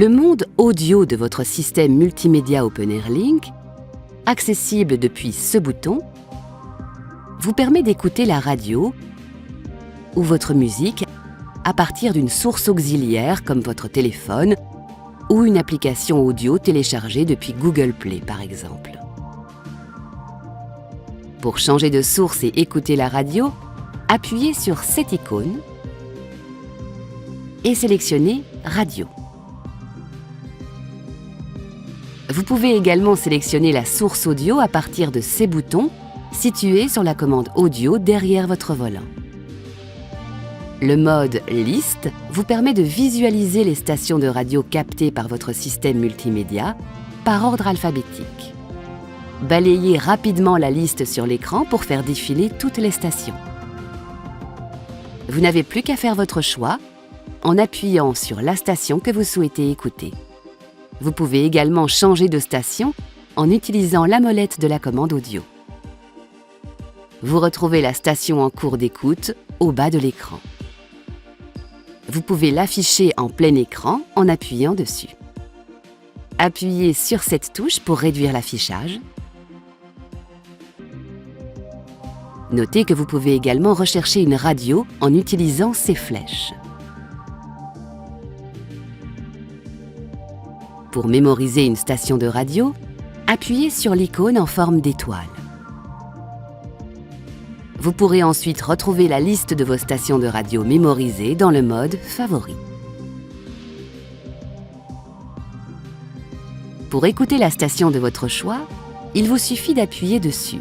Le monde audio de votre système multimédia OpenAirLink, accessible depuis ce bouton, vous permet d'écouter la radio ou votre musique à partir d'une source auxiliaire comme votre téléphone ou une application audio téléchargée depuis Google Play par exemple. Pour changer de source et écouter la radio, appuyez sur cette icône et sélectionnez Radio. Vous pouvez également sélectionner la source audio à partir de ces boutons situés sur la commande audio derrière votre volant. Le mode Liste vous permet de visualiser les stations de radio captées par votre système multimédia par ordre alphabétique. Balayez rapidement la liste sur l'écran pour faire défiler toutes les stations. Vous n'avez plus qu'à faire votre choix en appuyant sur la station que vous souhaitez écouter. Vous pouvez également changer de station en utilisant la molette de la commande audio. Vous retrouvez la station en cours d'écoute au bas de l'écran. Vous pouvez l'afficher en plein écran en appuyant dessus. Appuyez sur cette touche pour réduire l'affichage. Notez que vous pouvez également rechercher une radio en utilisant ces flèches. Pour mémoriser une station de radio, appuyez sur l'icône en forme d'étoile. Vous pourrez ensuite retrouver la liste de vos stations de radio mémorisées dans le mode Favoris. Pour écouter la station de votre choix, il vous suffit d'appuyer dessus.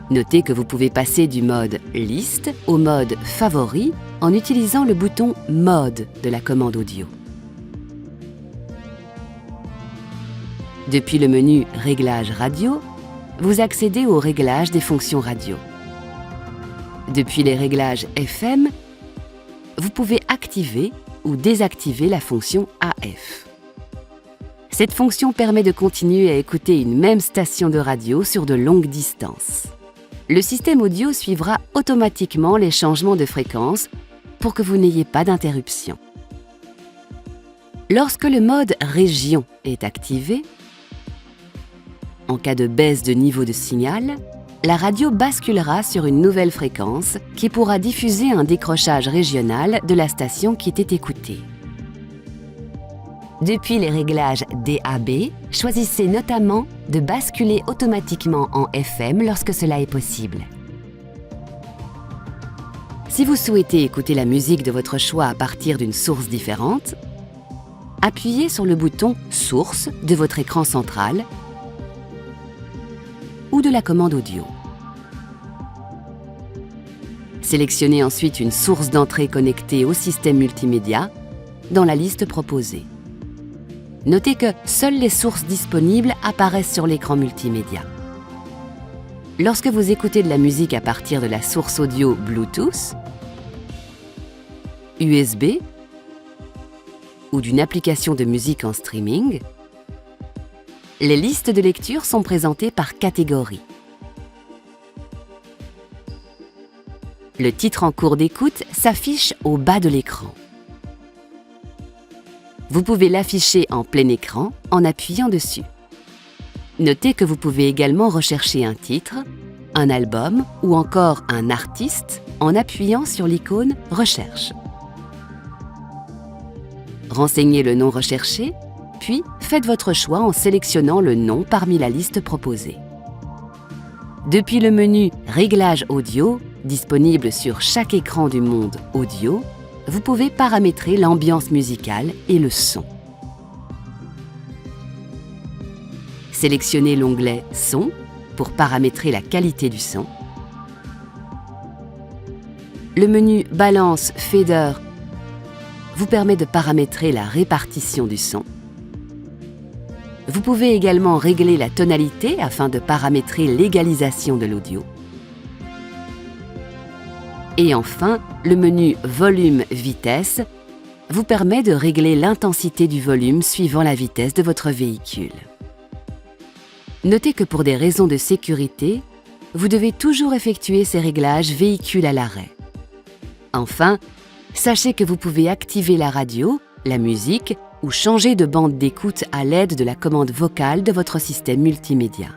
Notez que vous pouvez passer du mode Liste au mode Favoris en utilisant le bouton Mode de la commande audio. Depuis le menu Réglages radio, vous accédez au réglage des fonctions radio. Depuis les réglages FM, vous pouvez activer ou désactiver la fonction AF. Cette fonction permet de continuer à écouter une même station de radio sur de longues distances. Le système audio suivra automatiquement les changements de fréquence pour que vous n'ayez pas d'interruption. Lorsque le mode Région est activé, en cas de baisse de niveau de signal, la radio basculera sur une nouvelle fréquence qui pourra diffuser un décrochage régional de la station qui était écoutée. Depuis les réglages DAB, choisissez notamment de basculer automatiquement en FM lorsque cela est possible. Si vous souhaitez écouter la musique de votre choix à partir d'une source différente, appuyez sur le bouton « Source » de votre écran central ou de la commande audio. Sélectionnez ensuite une source d'entrée connectée au système multimédia dans la liste proposée. Notez que seules les sources disponibles apparaissent sur l'écran multimédia. Lorsque vous écoutez de la musique à partir de la source audio Bluetooth, USB ou d'une application de musique en streaming, les listes de lecture sont présentées par catégorie. Le titre en cours d'écoute s'affiche au bas de l'écran. Vous pouvez l'afficher en plein écran en appuyant dessus. Notez que vous pouvez également rechercher un titre, un album ou encore un artiste en appuyant sur l'icône « Recherche ». Renseignez le nom recherché, puis faites votre choix en sélectionnant le nom parmi la liste proposée. Depuis le menu « Réglages audio » disponible sur chaque écran du monde audio, vous pouvez paramétrer l'ambiance musicale et le son. Sélectionnez l'onglet « Son » pour paramétrer la qualité du son. Le menu « Balance Fader » vous permet de paramétrer la répartition du son. Vous pouvez également régler la tonalité afin de paramétrer l'égalisation de l'audio. Et enfin, le menu Volume-Vitesse vous permet de régler l'intensité du volume suivant la vitesse de votre véhicule. Notez que pour des raisons de sécurité, vous devez toujours effectuer ces réglages véhicule à l'arrêt. Enfin, sachez que vous pouvez activer la radio la musique ou changer de bande d'écoute à l'aide de la commande vocale de votre système multimédia.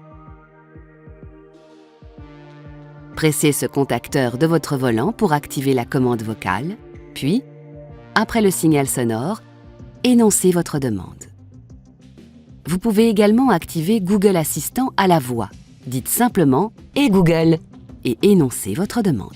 Pressez ce contacteur de votre volant pour activer la commande vocale, puis, après le signal sonore, énoncez votre demande. Vous pouvez également activer Google Assistant à la voix. Dites simplement « Hey Google » et énoncez votre demande.